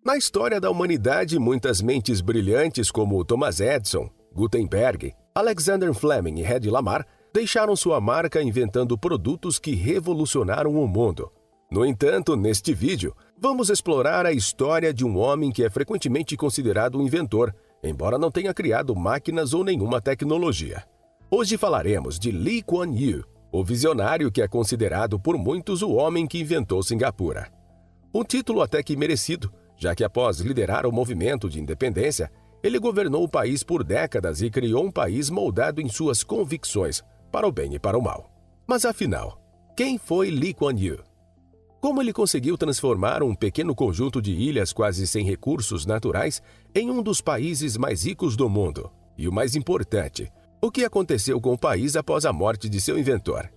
Na história da humanidade, muitas mentes brilhantes como Thomas Edison, Gutenberg, Alexander Fleming e Hedy Lamarr deixaram sua marca inventando produtos que revolucionaram o mundo. No entanto, neste vídeo, vamos explorar a história de um homem que é frequentemente considerado um inventor, embora não tenha criado máquinas ou nenhuma tecnologia. Hoje falaremos de Lee Kuan Yew, o visionário que é considerado por muitos o homem que inventou Singapura. Um título até que merecido, já que após liderar o movimento de independência, ele governou o país por décadas e criou um país moldado em suas convicções, para o bem e para o mal. Mas afinal, quem foi Lee Kuan Yew? Como ele conseguiu transformar um pequeno conjunto de ilhas quase sem recursos naturais em um dos países mais ricos do mundo? E o mais importante, o que aconteceu com o país após a morte de seu inventor?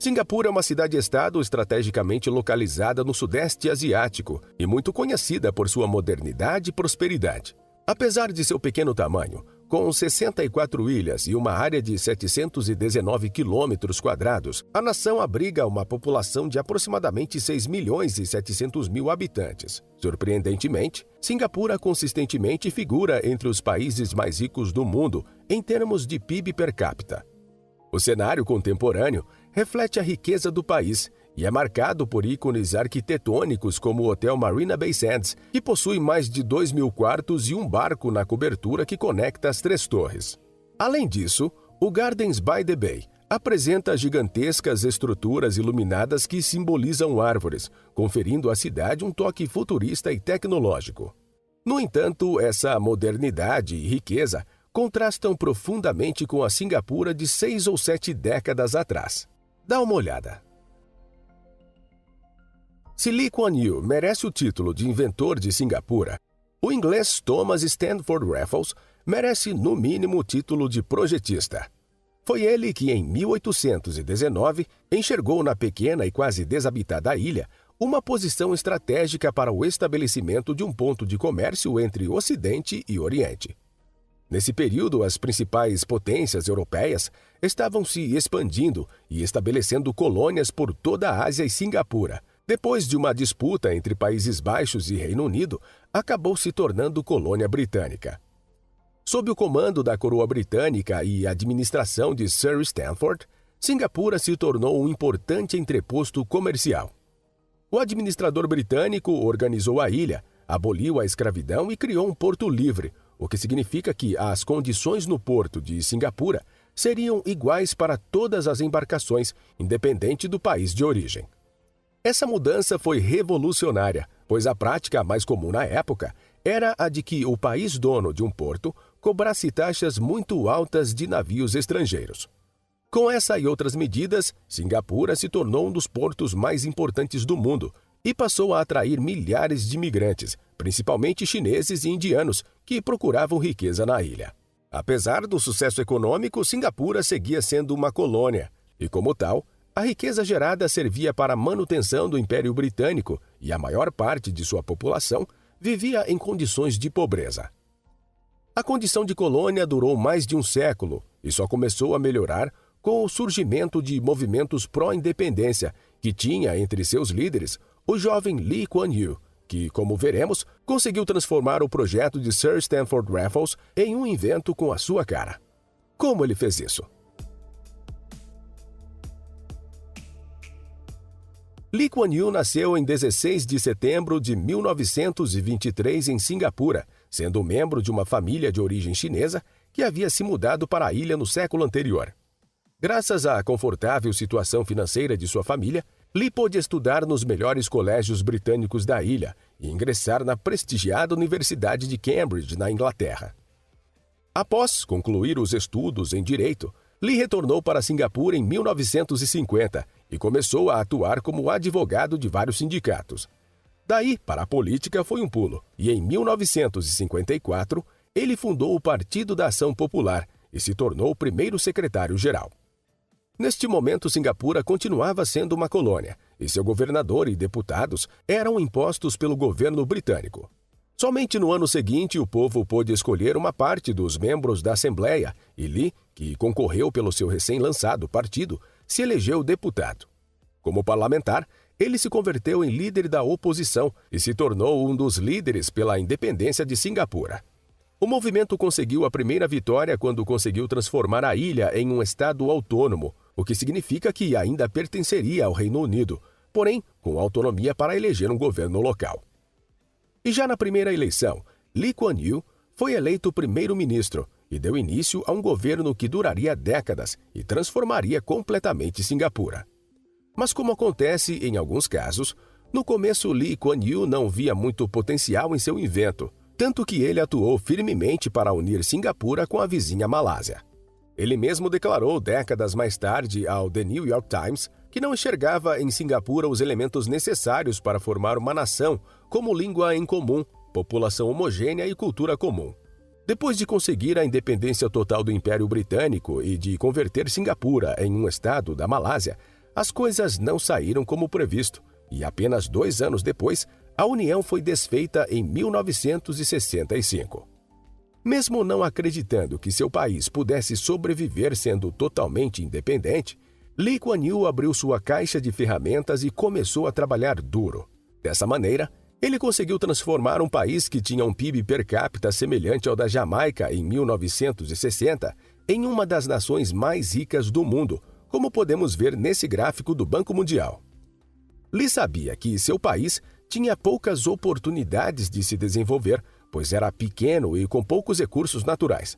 Singapura é uma cidade-estado estrategicamente localizada no Sudeste Asiático e muito conhecida por sua modernidade e prosperidade. Apesar de seu pequeno tamanho, com 64 ilhas e uma área de 719 quilômetros quadrados, a nação abriga uma população de aproximadamente 6 milhões e 700 mil habitantes. Surpreendentemente, Singapura consistentemente figura entre os países mais ricos do mundo em termos de PIB per capita. O cenário contemporâneo reflete a riqueza do país e é marcado por ícones arquitetônicos como o Hotel Marina Bay Sands, que possui mais de 2.000 quartos e um barco na cobertura que conecta as 3 torres. Além disso, o Gardens by the Bay apresenta gigantescas estruturas iluminadas que simbolizam árvores, conferindo à cidade um toque futurista e tecnológico. No entanto, essa modernidade e riqueza contrastam profundamente com a Singapura de 6 ou 7 décadas atrás. Dá uma olhada. Se Lee Kuan Yew merece o título de inventor de Singapura, o inglês Thomas Stanford Raffles merece no mínimo o título de projetista. Foi ele que, em 1819, enxergou na pequena e quase desabitada ilha uma posição estratégica para o estabelecimento de um ponto de comércio entre Ocidente e Oriente. Nesse período, as principais potências europeias estavam se expandindo e estabelecendo colônias por toda a Ásia e Singapura. Depois de uma disputa entre Países Baixos e Reino Unido, acabou se tornando colônia britânica. Sob o comando da coroa britânica e administração de Sir Stanford, Singapura se tornou um importante entreposto comercial. O administrador britânico organizou a ilha, aboliu a escravidão e criou um porto livre, o que significa que as condições no porto de Singapura seriam iguais para todas as embarcações, independente do país de origem. Essa mudança foi revolucionária, pois a prática mais comum na época era a de que o país dono de um porto cobrasse taxas muito altas de navios estrangeiros. Com essa e outras medidas, Singapura se tornou um dos portos mais importantes do mundo e passou a atrair milhares de imigrantes, principalmente chineses e indianos, que procuravam riqueza na ilha. Apesar do sucesso econômico, Singapura seguia sendo uma colônia, e como tal, a riqueza gerada servia para a manutenção do Império Britânico e a maior parte de sua população vivia em condições de pobreza. A condição de colônia durou mais de um século e só começou a melhorar com o surgimento de movimentos pró-independência, que tinha entre seus líderes o jovem Lee Kuan Yew, que, como veremos, conseguiu transformar o projeto de Sir Stanford Raffles em um invento com a sua cara. Como ele fez isso? Lee Kuan Yew nasceu em 16 de setembro de 1923 em Singapura, sendo membro de uma família de origem chinesa que havia se mudado para a ilha no século anterior. Graças à confortável situação financeira de sua família, Lee pôde estudar nos melhores colégios britânicos da ilha e ingressar na prestigiada Universidade de Cambridge, na Inglaterra. Após concluir os estudos em Direito, Lee retornou para Singapura em 1950 e começou a atuar como advogado de vários sindicatos. Daí, para a política foi um pulo, e em 1954, ele fundou o Partido da Ação Popular e se tornou o primeiro secretário-geral. Neste momento, Singapura continuava sendo uma colônia, e seu governador e deputados eram impostos pelo governo britânico. Somente no ano seguinte o povo pôde escolher uma parte dos membros da Assembleia, e Lee, que concorreu pelo seu recém-lançado partido, se elegeu deputado. Como parlamentar, ele se converteu em líder da oposição e se tornou um dos líderes pela independência de Singapura. O movimento conseguiu a primeira vitória quando conseguiu transformar a ilha em um estado autônomo, o que significa que ainda pertenceria ao Reino Unido, porém com autonomia para eleger um governo local. E já na primeira eleição, Lee Kuan Yew foi eleito primeiro-ministro e deu início a um governo que duraria décadas e transformaria completamente Singapura. Mas como acontece em alguns casos, no começo Lee Kuan Yew não via muito potencial em seu invento, tanto que ele atuou firmemente para unir Singapura com a vizinha Malásia. Ele mesmo declarou décadas mais tarde ao The New York Times que não enxergava em Singapura os elementos necessários para formar uma nação, como língua em comum, população homogênea e cultura comum. Depois de conseguir a independência total do Império Britânico e de converter Singapura em um estado da Malásia, as coisas não saíram como previsto, e apenas 2 anos depois, a União foi desfeita em 1965. Mesmo não acreditando que seu país pudesse sobreviver sendo totalmente independente, Lee Kuan Yew abriu sua caixa de ferramentas e começou a trabalhar duro. Dessa maneira, ele conseguiu transformar um país que tinha um PIB per capita semelhante ao da Jamaica em 1960 em uma das nações mais ricas do mundo, como podemos ver nesse gráfico do Banco Mundial. Lee sabia que seu país tinha poucas oportunidades de se desenvolver, pois era pequeno e com poucos recursos naturais.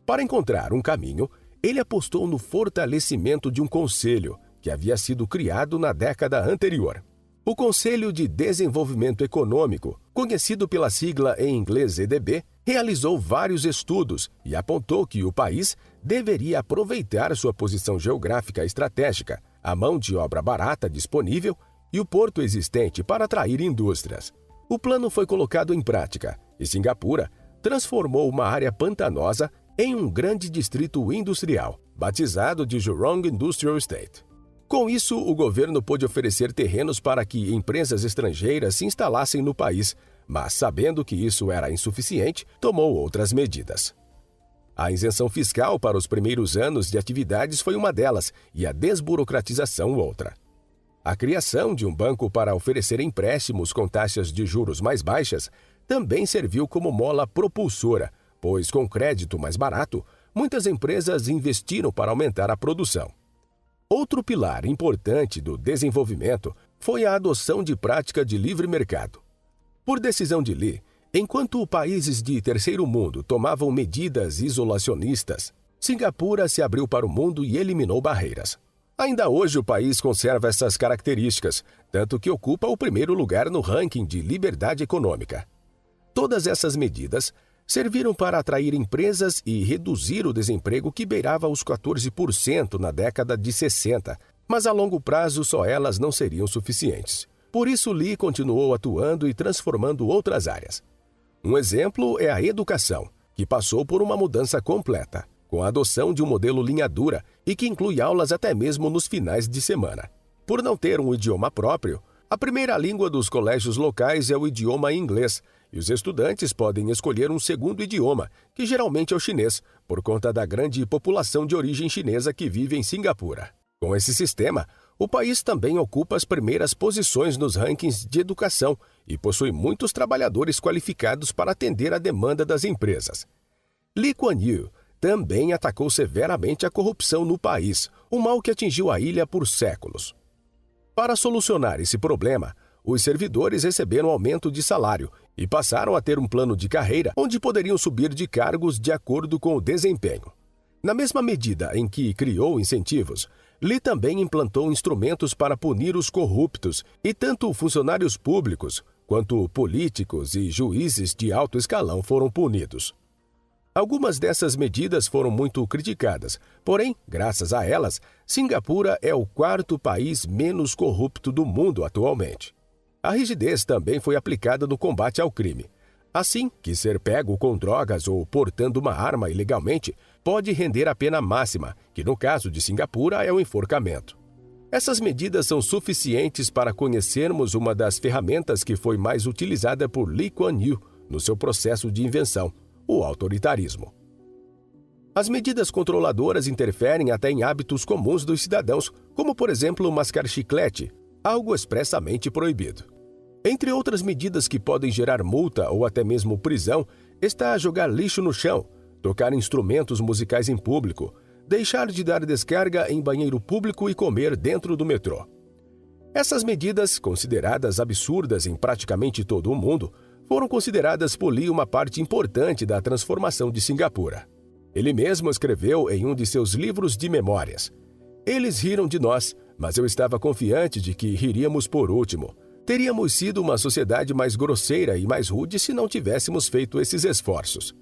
Para encontrar um caminho, ele apostou no fortalecimento de um conselho que havia sido criado na década anterior. O Conselho de Desenvolvimento Econômico, conhecido pela sigla em inglês EDB, realizou vários estudos e apontou que o país deveria aproveitar sua posição geográfica estratégica, a mão de obra barata disponível e o porto existente para atrair indústrias. O plano foi colocado em prática e Singapura transformou uma área pantanosa em um grande distrito industrial, batizado de Jurong Industrial Estate. Com isso, o governo pôde oferecer terrenos para que empresas estrangeiras se instalassem no país, mas sabendo que isso era insuficiente, tomou outras medidas. A isenção fiscal para os primeiros anos de atividades foi uma delas e a desburocratização outra. A criação de um banco para oferecer empréstimos com taxas de juros mais baixas também serviu como mola propulsora, pois com crédito mais barato, muitas empresas investiram para aumentar a produção. Outro pilar importante do desenvolvimento foi a adoção de prática de livre mercado. Por decisão de Lee, enquanto países de terceiro mundo tomavam medidas isolacionistas, Singapura se abriu para o mundo e eliminou barreiras. Ainda hoje o país conserva essas características, tanto que ocupa o primeiro lugar no ranking de liberdade econômica. Todas essas medidas serviram para atrair empresas e reduzir o desemprego que beirava os 14% na década de 60, mas a longo prazo só elas não seriam suficientes. Por isso, Lee continuou atuando e transformando outras áreas. Um exemplo é a educação, que passou por uma mudança completa, com a adoção de um modelo linha dura e que inclui aulas até mesmo nos finais de semana. Por não ter um idioma próprio, a primeira língua dos colégios locais é o idioma inglês, e os estudantes podem escolher um segundo idioma, que geralmente é o chinês, por conta da grande população de origem chinesa que vive em Singapura. Com esse sistema, o país também ocupa as primeiras posições nos rankings de educação e possui muitos trabalhadores qualificados para atender à demanda das empresas. Lee Kuan Yew também atacou severamente a corrupção no país, um mal que atingiu a ilha por séculos. Para solucionar esse problema, os servidores receberam aumento de salário e passaram a ter um plano de carreira onde poderiam subir de cargos de acordo com o desempenho. Na mesma medida em que criou incentivos, Lee também implantou instrumentos para punir os corruptos e tanto funcionários públicos quanto políticos e juízes de alto escalão foram punidos. Algumas dessas medidas foram muito criticadas, porém, graças a elas, Singapura é o 4º país menos corrupto do mundo atualmente. A rigidez também foi aplicada no combate ao crime. Assim que ser pego com drogas ou portando uma arma ilegalmente pode render a pena máxima, que no caso de Singapura é o enforcamento. Essas medidas são suficientes para conhecermos uma das ferramentas que foi mais utilizada por Lee Kuan Yew no seu processo de invenção, o autoritarismo. As medidas controladoras interferem até em hábitos comuns dos cidadãos, como, por exemplo, mascar chiclete, algo expressamente proibido. Entre outras medidas que podem gerar multa ou até mesmo prisão, está jogar lixo no chão, tocar instrumentos musicais em público, deixar de dar descarga em banheiro público e comer dentro do metrô. Essas medidas, consideradas absurdas em praticamente todo o mundo, foram consideradas por Lee uma parte importante da transformação de Singapura. Ele mesmo escreveu em um de seus livros de memórias: "Eles riram de nós, mas eu estava confiante de que riríamos por último. Teríamos sido uma sociedade mais grosseira e mais rude se não tivéssemos feito esses esforços."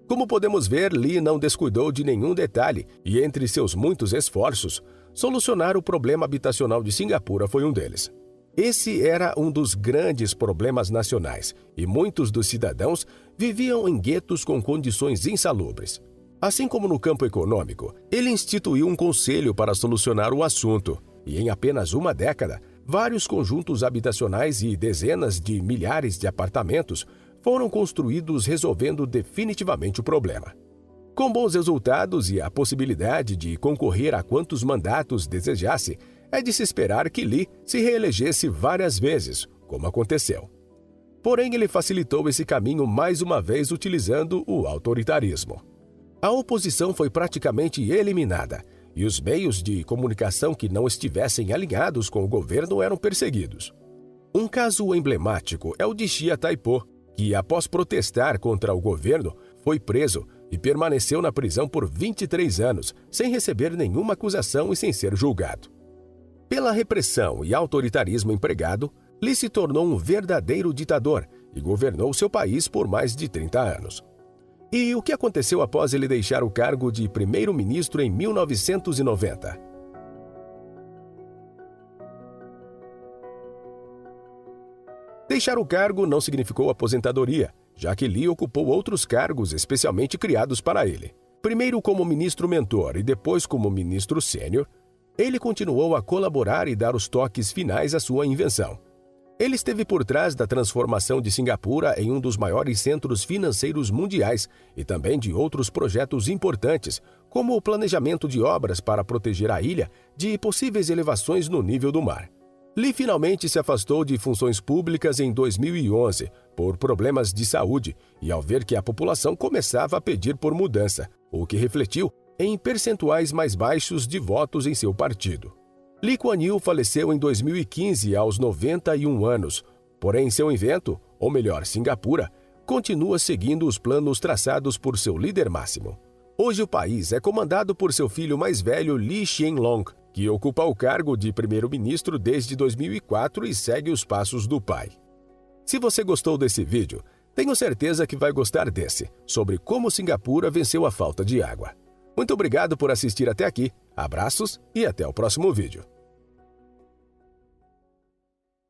Como podemos ver, Lee não descuidou de nenhum detalhe e, entre seus muitos esforços, solucionar o problema habitacional de Singapura foi um deles. Esse era um dos grandes problemas nacionais e muitos dos cidadãos viviam em guetos com condições insalubres. Assim como no campo econômico, ele instituiu um conselho para solucionar o assunto e, em apenas uma década, vários conjuntos habitacionais e dezenas de milhares de apartamentos foram construídos, resolvendo definitivamente o problema. Com bons resultados e a possibilidade de concorrer a quantos mandatos desejasse, é de se esperar que Lee se reelegesse várias vezes, como aconteceu. Porém, ele facilitou esse caminho mais uma vez utilizando o autoritarismo. A oposição foi praticamente eliminada e os meios de comunicação que não estivessem alinhados com o governo eram perseguidos. Um caso emblemático é o de Chia Taipo, que, após protestar contra o governo, foi preso e permaneceu na prisão por 23 anos, sem receber nenhuma acusação e sem ser julgado. Pela repressão e autoritarismo empregado, Lee se tornou um verdadeiro ditador e governou seu país por mais de 30 anos. E o que aconteceu após ele deixar o cargo de primeiro-ministro em 1990? Deixar o cargo não significou aposentadoria, já que Lee ocupou outros cargos especialmente criados para ele. Primeiro como ministro mentor e depois como ministro sênior, ele continuou a colaborar e dar os toques finais à sua invenção. Ele esteve por trás da transformação de Singapura em um dos maiores centros financeiros mundiais e também de outros projetos importantes, como o planejamento de obras para proteger a ilha de possíveis elevações no nível do mar. Lee finalmente se afastou de funções públicas em 2011 por problemas de saúde e ao ver que a população começava a pedir por mudança, o que refletiu em percentuais mais baixos de votos em seu partido. Lee Kuan Yew faleceu em 2015 aos 91 anos, porém seu invento, ou melhor, Singapura, continua seguindo os planos traçados por seu líder máximo. Hoje o país é comandado por seu filho mais velho, Lee Hsien Loong, que ocupa o cargo de primeiro-ministro desde 2004 e segue os passos do pai. Se você gostou desse vídeo, tenho certeza que vai gostar desse, sobre como Singapura venceu a falta de água. Muito obrigado por assistir até aqui, abraços e até o próximo vídeo.